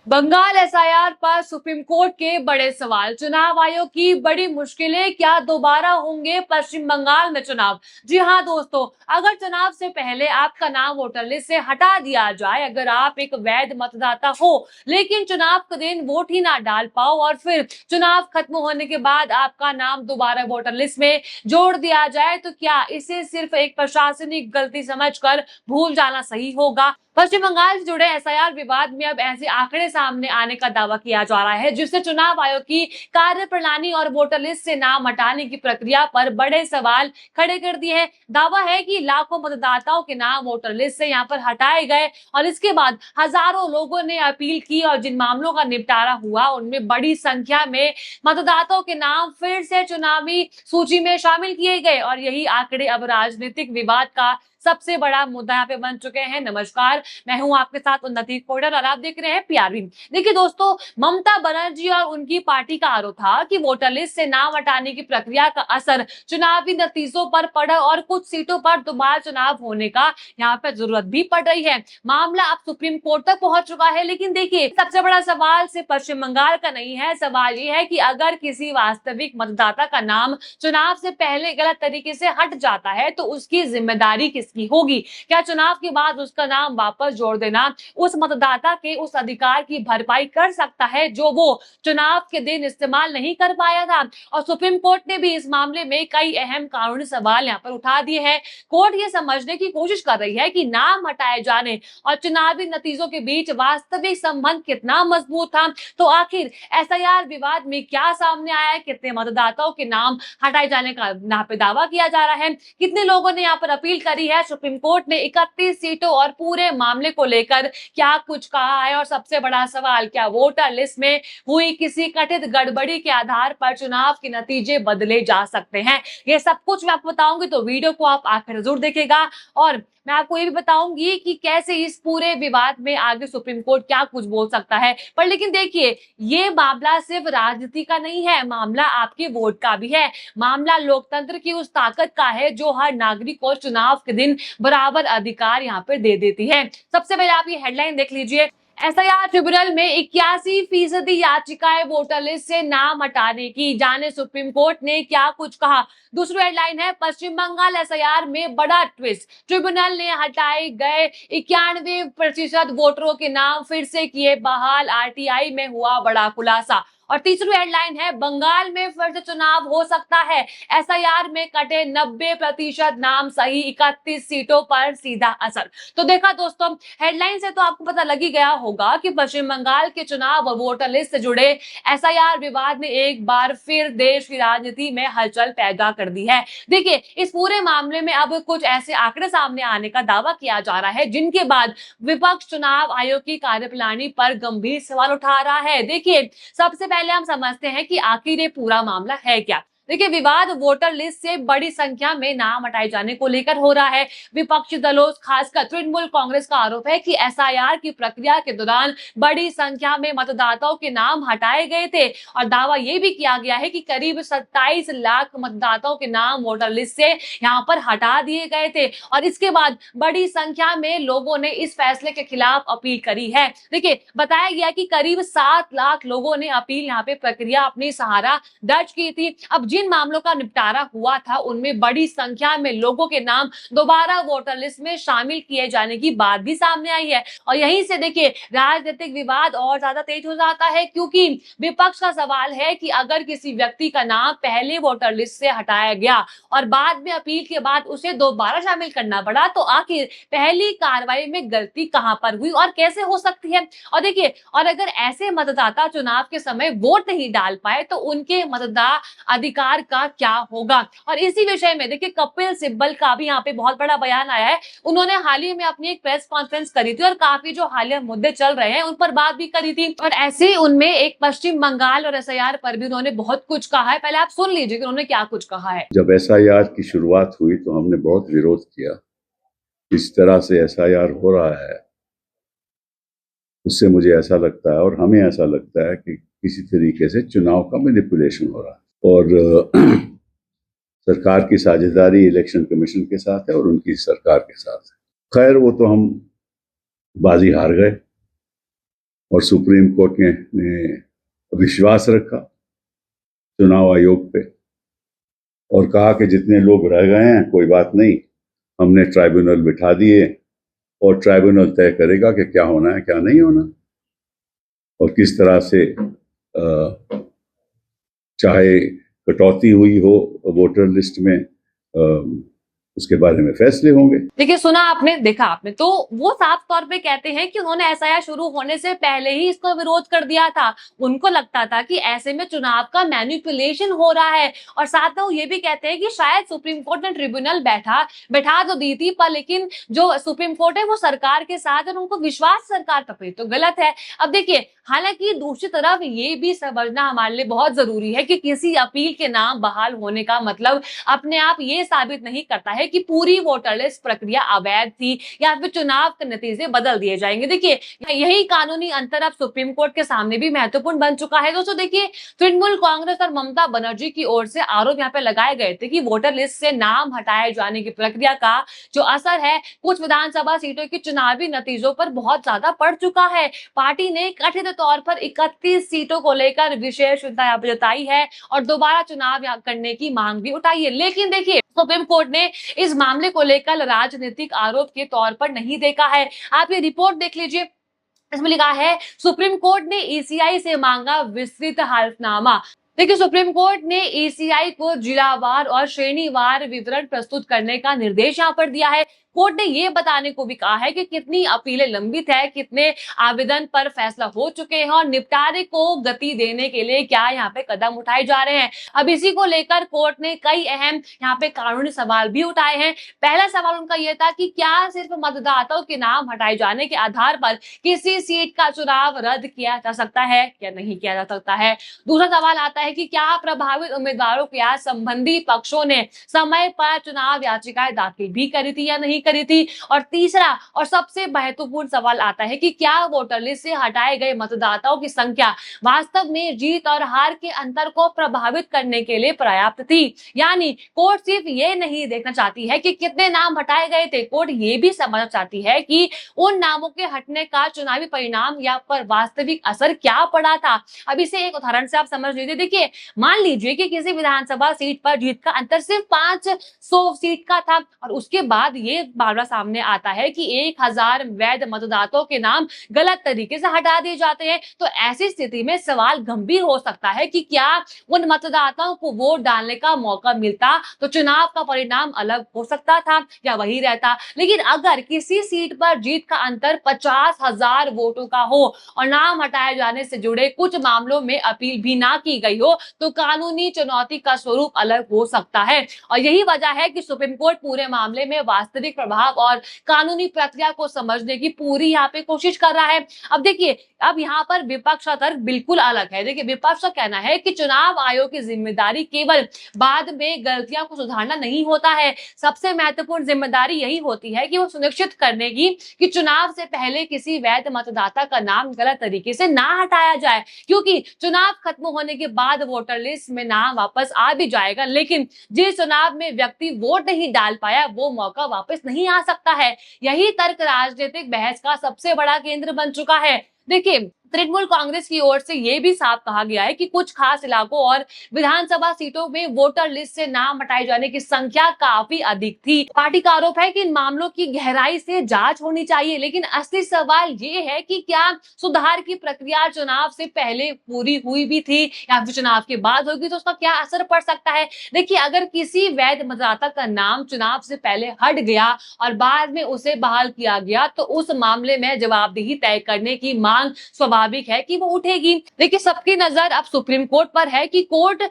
Bengal SIR पर supreme court के बड़े सवाल। चुनाव आयोग की बड़ी मुश्किलें, क्या दोबारा होंगे पश्चिम बंगाल में चुनाव? जी हाँ दोस्तों, अगर चुनाव से पहले आपका नाम वोटर लिस्ट से हटा दिया जाए, अगर आप एक वैध मतदाता हो लेकिन चुनाव के दिन वोट ही ना डाल पाओ और फिर चुनाव खत्म होने के बाद आपका नाम दोबारा वोटर लिस्ट में जोड़ दिया जाए, तो क्या इसे सिर्फ एक प्रशासनिक गलती समझकर भूल जाना सही होगा? पश्चिम बंगाल से जुड़े एसआईआर विवाद में अब ऐसे आंकड़े सामने आने का दावा किया जा रहा है जिससे चुनाव आयोग की कार्यप्रणाली और वोटर लिस्ट से नाम हटाने की प्रक्रिया पर बड़े सवाल खड़े कर दिए हैं। दावा है कि लाखों मतदाताओं के नाम वोटर लिस्ट से यहां पर हटाए गए और इसके बाद हजारों लोगों ने अपील की और जिन मामलों का निपटारा हुआ उनमें बड़ी संख्या में मतदाताओं के नाम फिर से चुनावी सूची में शामिल किए गए और यही आंकड़े अब राजनीतिक विवाद का सबसे बड़ा मुद्दा यहाँ पे बन चुके हैं। नमस्कार, मैं हूं आपके साथ उन्नति कोडर और आप देख रहे हैं पीआरबी। देखिए दोस्तों, ममता बनर्जी और उनकी पार्टी का आरोप था कि वोटर लिस्ट से नाम हटाने की प्रक्रिया का असर चुनावी नतीजों पर पड़ा और कुछ सीटों पर दोबारा चुनाव होने का यहाँ पे जरूरत भी पड़ रही है। मामला अब सुप्रीम कोर्ट तक पहुंच चुका है। लेकिन देखिए, सबसे बड़ा सवाल सिर्फ पश्चिम बंगाल का नहीं है। सवाल ये है कि अगर किसी वास्तविक मतदाता का नाम चुनाव से पहले गलत तरीके से हट जाता है तो उसकी जिम्मेदारी किस की होगी? क्या चुनाव के बाद उसका नाम वापस जोड़ देना उस मतदाता के उस अधिकार की भरपाई कर सकता है जो वो चुनाव के दिन इस्तेमाल नहीं कर पाया था? और सुप्रीम कोर्ट ने भी इस मामले में कई अहम कानूनी सवाल यहाँ पर उठा दिए हैं। कोर्ट ये समझने की कोशिश कर रही है कि नाम हटाए जाने और चुनावी नतीजों के बीच वास्तविक संबंध कितना मजबूत था। तो आखिर एसआईआर विवाद में क्या सामने आया है? कितने मतदाताओं के नाम हटाए जाने का यहाँ पे दावा किया जा रहा है? कितने लोगों ने यहाँ पर अपील करी है? सुप्रीम कोर्ट ने 31 सीटों और पूरे मामले को लेकर क्या कुछ कहा है? और सबसे बड़ा सवाल, क्या वोटर लिस्ट में हुई किसी कथित गड़बड़ी के आधार पर चुनाव के नतीजे बदले जा सकते हैं? ये सब कुछ मैं आपको बताऊंगी, तो वीडियो को आप आखिर जरूर देखेगा। और मैं आपको ये भी बताऊंगी कि कैसे इस पूरे विवाद में आगे सुप्रीम कोर्ट क्या कुछ बोल सकता है। पर लेकिन देखिए, ये मामला सिर्फ राजनीति का नहीं है, मामला आपके वोट का भी है। मामला लोकतंत्र की उस ताकत का है जो हर नागरिक को चुनाव के दिन बराबर अधिकार यहाँ पे दे देती है। सबसे पहले आप ये हेडलाइन देख लीजिए। एसआईआर ट्रिब्यूनल में 81% याचिकाएं वोटर लिस्ट से नाम हटाने की, जाने सुप्रीम कोर्ट ने क्या कुछ कहा। दूसरी हेडलाइन है, पश्चिम बंगाल एसआईआर में बड़ा ट्विस्ट, ट्रिब्यूनल ने हटाए गए 91% वोटरों के नाम फिर से किए बहाल, आरटीआई में हुआ बड़ा खुलासा। और तीसरी हेडलाइन है, बंगाल में फिर से चुनाव हो सकता है, एसआईआर में कटे 90% नाम सही, 31 सीटों पर सीधा असर। तो देखा दोस्तों, हेडलाइन से तो आपको पता लग ही गया होगा कि पश्चिम बंगाल के चुनाव और वोटर लिस्ट से जुड़े एसआईआर विवाद ने एक बार फिर देश की राजनीति में हलचल पैदा कर दी है। देखिए, इस पूरे मामले में अब कुछ ऐसे आंकड़े सामने आने का दावा किया जा रहा है जिनके बाद विपक्ष चुनाव आयोग की कार्यप्रणाली पर गंभीर सवाल उठा रहा है। देखिए, सबसे पहले हम समझते हैं कि आखिर ये पूरा मामला है क्या। देखिए, विवाद वोटर लिस्ट से बड़ी संख्या में नाम हटाए जाने को लेकर हो रहा है। विपक्षी दलों, खासकर तृणमूल कांग्रेस का आरोप है कि एसआईआर की प्रक्रिया के दौरान बड़ी संख्या में मतदाताओं के नाम हटाए गए थे और दावा यह भी किया गया है कि करीब 27 लाख मतदाताओं के नाम वोटर लिस्ट से यहां पर हटा दिए गए थे और इसके बाद बड़ी संख्या में लोगों ने इस फैसले के खिलाफ अपील करी है। देखिए, बताया गया कि करीब 7 लाख लोगों ने अपील यहाँ पे प्रक्रिया अपनी सहारा दर्ज की थी। अब जिन मामलों का निपटारा हुआ था उनमें बड़ी संख्या में लोगों के नाम दोबारा वोटर लिस्ट में शामिल किए जाने की बात भी सामने आई है और यहीं से देखिए, राजनीतिक विवाद और ज्यादा तेज हो जाता है क्योंकि विपक्ष का सवाल है कि अगर किसी व्यक्ति का नाम पहले वोटर लिस्ट से हटाया गया और बाद में अपील के बाद उसे दोबारा शामिल करना पड़ा, तो आखिर पहली कार्रवाई में गलती कहां पर हुई और कैसे हो सकती है? और देखिए, और अगर ऐसे मतदाता चुनाव के समय वोट नहीं डाल पाए तो उनके मतदाता अधिकार का क्या होगा? और इसी विषय में देखिए, कपिल सिब्बल का भी यहाँ पे बहुत बड़ा बयान आया है। उन्होंने हाल ही में अपनी एक प्रेस कॉन्फ्रेंस करी थी और काफी जो हालिया मुद्दे चल रहे हैं उन पर बात भी करी थी और ऐसे ही उनमें एक पश्चिम बंगाल और एसआईआर पर भी उन्होंने बहुत कुछ कहा है। पहले आप सुन लीजिए कि उन्होंने क्या कुछ कहा है। जब एसआईआर की शुरुआत हुई तो हमने बहुत विरोध किया। इस तरह से एसआईआर हो रहा है, उससे मुझे ऐसा लगता है और हमें ऐसा लगता है कि किसी तरीके से चुनाव का मैनिपुलेशन हो रहा है और सरकार की साझेदारी इलेक्शन कमीशन के साथ है और उनकी सरकार के साथ है। खैर, वो तो हम बाजी हार गए और सुप्रीम कोर्ट ने विश्वास रखा चुनाव आयोग पे और कहा कि जितने लोग रह गए हैं कोई बात नहीं, हमने ट्राइब्यूनल बिठा दिए और ट्राइब्यूनल तय करेगा कि क्या होना है क्या नहीं होना और किस तरह से चाहे कटौती हुई हो वोटर लिस्ट में उसके बारे में फैसले होंगे। देखिए, सुना आपने, देखा आपने, तो वो साफ तौर पे कहते हैं कि उन्होंने एसआईआर शुरू होने से पहले ही इसको विरोध कर दिया था। उनको लगता था कि ऐसे में चुनाव का मैनिपुलेशन हो रहा है और साथ में वो ये भी कहते हैं कि शायद सुप्रीम कोर्ट ने ट्रिब्यूनल बैठा तो दी थी, पर लेकिन जो सुप्रीम कोर्ट है वो सरकार के साथ है, उनको विश्वास सरकार पर तो गलत है। अब देखिए, हालांकि दूसरी तरफ ये भी समझना हमारे लिए बहुत जरूरी है कि किसी अपील के नाम बहाल होने का मतलब अपने आप ये साबित नहीं करता है कि पूरी वोटर लिस्ट प्रक्रिया अवैध थी या फिर चुनाव के नतीजे बदल दिए जाएंगे। देखिए, यही कानूनी अंतर अब सुप्रीम कोर्ट के सामने भी महत्वपूर्ण बन चुका है। दोस्तों देखिए, तृणमूल कांग्रेस और ममता बनर्जी की ओर से आरोप यहाँ पे लगाए गए थे कि वोटर लिस्ट से नाम हटाए जाने की प्रक्रिया का जो असर है कुछ विधानसभा सीटों के चुनावी नतीजों पर बहुत ज्यादा पड़ चुका है। पार्टी ने कथित तौर पर 31 सीटों को लेकर विशेष चिंता जताई है और दोबारा चुनाव करने की मांग भी उठाई है। लेकिन देखिए, सुप्रीम कोर्ट ने इस मामले को लेकर राजनीतिक आरोप के तौर पर नहीं देखा है। आप ये रिपोर्ट देख लीजिए, इसमें लिखा है सुप्रीम कोर्ट ने ईसीआई से मांगा विस्तृत हलफनामा। देखिए, सुप्रीम कोर्ट ने ईसीआई को जिलावार और श्रेणीवार विवरण प्रस्तुत करने का निर्देश यहाँ पर दिया है। कोर्ट ने ये बताने को भी कहा है कि कितनी अपीलें लंबित है, कितने आवेदन पर फैसला हो चुके हैं और निपटारे को गति देने के लिए क्या यहाँ पे कदम उठाए जा रहे हैं। अब इसी को लेकर कोर्ट ने कई अहम यहाँ पे कानूनी सवाल भी उठाए हैं। पहला सवाल उनका यह था कि क्या सिर्फ मतदाताओं के नाम हटाए जाने के आधार पर किसी सीट का चुनाव रद्द किया जा सकता है या नहीं किया जा सकता है। दूसरा सवाल आता है कि क्या प्रभावित उम्मीदवारों के या संबंधी पक्षों ने समय पर चुनाव याचिकाएं दाखिल भी करी थी या नहीं करी थी। और तीसरा और सबसे महत्वपूर्ण सवाल आता है कि क्या वोटर लिस्ट से हटाए गए मतदाताओं की संख्या वास्तव में जीत और हार के अंतर को प्रभावित करने के लिए पर्याप्त थी। यानी कोर्ट सिर्फ ये नहीं देखना चाहती है कि कितने नाम हटाए गए थे, कोर्ट ये भी समझना चाहती है कि उन नामों के हटने का चुनावी परिणाम या पर वास्तविक असर क्या पड़ा था। अब इसे एक उदाहरण से आप समझ लीजिए। देखिए, मान लीजिए कि किसी विधानसभा सीट पर जीत का अंतर सिर्फ 500 सीट का था और उसके बाद ये मामला सामने आता है कि 1000 वैध मतदाताओं के नाम गलत तरीके से हटा दिए जाते हैं। तो ऐसी स्थिति में सवाल गंभीर हो सकता है कि क्या उन मतदाताओं को वोट डालने का मौका मिलता तो चुनाव का परिणाम अलग हो सकता था या वही रहता। लेकिन अगर किसी सीट पर जीत का अंतर 50,000 वोटों का हो और नाम हटाए जाने से जुड़े कुछ मामलों में अपील भी ना की गई हो तो कानूनी चुनौती का स्वरूप अलग हो सकता है। और यही वजह है कि सुप्रीम कोर्ट पूरे मामले में वास्तविक प्रभाव और कानूनी प्रक्रिया को समझने की पूरी यहाँ पे कोशिश कर रहा है। अब देखिए, अब यहाँ पर विपक्ष का तर्क बिल्कुल अलग है। देखिए, विपक्ष का कहना है कि चुनाव आयोग की जिम्मेदारी केवल बाद में गलतियों को सुधारना नहीं होता है, सबसे महत्वपूर्ण जिम्मेदारी यही होती है कि वो सुनिश्चित करने की कि चुनाव से पहले किसी वैध मतदाता का नाम गलत तरीके से ना हटाया जाए, क्योंकि चुनाव खत्म होने के बाद वोटर लिस्ट में नाम वापस आ भी जाएगा, लेकिन जिस चुनाव में व्यक्ति वोट नहीं डाल पाया वो मौका वापस नहीं आ सकता है। यही तर्क राजनीतिक बहस का सबसे बड़ा केंद्र बन चुका है। देखिए, तृणमूल कांग्रेस की ओर से यह भी साफ कहा गया है कि कुछ खास इलाकों और विधानसभा सीटों में वोटर लिस्ट से नाम हटाए जाने की संख्या काफी अधिक थी। पार्टी का आरोप है कि इन मामलों की गहराई से जांच होनी चाहिए, लेकिन असली सवाल ये है कि क्या सुधार की प्रक्रिया चुनाव से पहले पूरी हुई भी थी या फिर चुनाव के बाद होगी तो उसका क्या असर पड़ सकता है। देखिए, अगर किसी वैध मतदाता का नाम चुनाव से पहले हट गया और बाद में उसे बहाल किया गया तो उस मामले में जवाबदेही तय करने की मांग स्वाभाविक है कि वो उठेगी। देखिए, सबकी नजर अब सुप्रीम कोर्ट पर है कि कोर्ट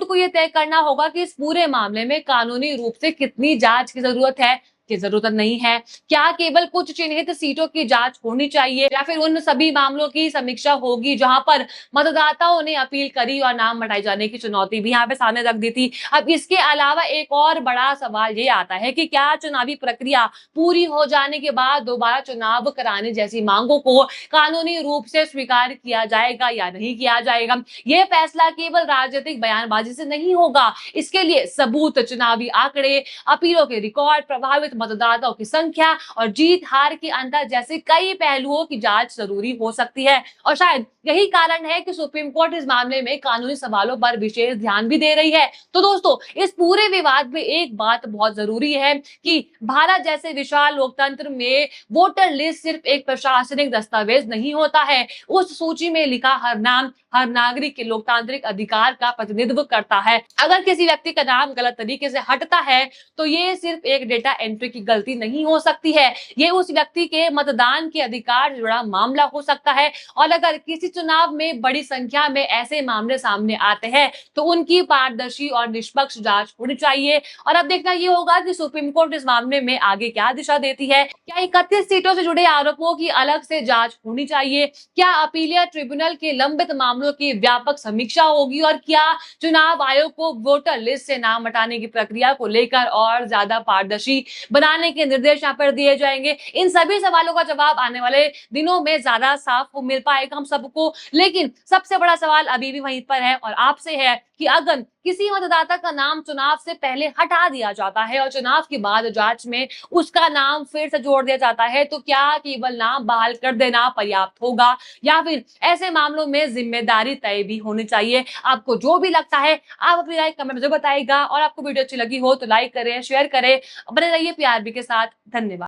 को यह तय करना होगा कि इस पूरे मामले में कानूनी रूप से कितनी जांच की जरूरत है की जरूरत नहीं है। क्या केवल कुछ चिन्हित सीटों की जांच होनी चाहिए या फिर उन सभी मामलों की समीक्षा होगी जहां पर मतदाताओं ने अपील करी और नाम हटाए जाने की चुनौती भी यहाँ पे सामने रख दी थी। अब इसके अलावा एक और बड़ा सवाल ये आता है कि क्या चुनावी प्रक्रिया पूरी हो जाने के बाद दोबारा चुनाव कराने जैसी मांगों को कानूनी रूप से स्वीकार किया जाएगा या नहीं किया जाएगा। यह फैसला केवल राजनीतिक बयानबाजी से नहीं होगा, इसके लिए सबूत, चुनावी आंकड़े, अपीलों के रिकॉर्ड, प्रभावित मतदाताओं की संख्या और जीत हार के अंतर जैसे कई पहलुओं की जांच जरूरी हो सकती है। और शायद यही कारण है कि सुप्रीम कोर्ट इस मामले में कानूनी सवालों पर विशेष ध्यान भी दे रही है। तो दोस्तों, इस पूरे विवाद में एक बात बहुत जरूरी है कि भारत जैसे विशाल लोकतंत्र में वोटर लिस्ट सिर्फ एक प्रशासनिक दस्तावेज नहीं होता है। उस सूची में लिखा हर नाम हर नागरिक के लोकतांत्रिक अधिकार का प्रतिनिधित्व करता है। अगर किसी व्यक्ति का नाम गलत तरीके से हटता है तो ये सिर्फ एक डेटा एंट्री की गलती नहीं हो सकती है, ये उस व्यक्ति के मतदान के अधिकार से जुड़ा मामला हो सकता है। और अगर किसी चुनाव में बड़ी संख्या में ऐसे मामले सामने आते हैं तो उनकी पारदर्शी और निष्पक्ष जांच होनी चाहिए। और अब देखना ये होगा कि सुप्रीम कोर्ट इस मामले में आगे क्या दिशा देती है। क्या 31 सीटों से जुड़े आरोपों की अलग से जांच होनी चाहिए? क्या अपीलीय ट्रिब्यूनल के लंबित मामलों की व्यापक समीक्षा होगी? और क्या चुनाव आयोग को वोटर लिस्ट से नाम हटाने की प्रक्रिया को लेकर और ज्यादा पारदर्शी बनाने के निर्देश यहाँ पर दिए जाएंगे? इन सभी सवालों का जवाब आने वाले दिनों में ज्यादा साफ मिल पाएगा हम सबको। लेकिन सबसे बड़ा सवाल अभी भी वहीं पर है और आपसे है कि अगर किसी मतदाता का नाम चुनाव से पहले हटा दिया जाता है और चुनाव के बाद जांच में उसका नाम फिर से जोड़ दिया जाता है तो क्या केवल नाम बहाल कर देना पर्याप्त होगा, या फिर ऐसे मामलों में जिम्मेदारी तय भी होनी चाहिए? आपको जो भी लगता है आप अपनी राय कमेंट में जरूर बताइएगा। और आपको वीडियो अच्छी लगी हो तो लाइक करें, शेयर करें, बने रहिए पीआरबी के साथ। धन्यवाद।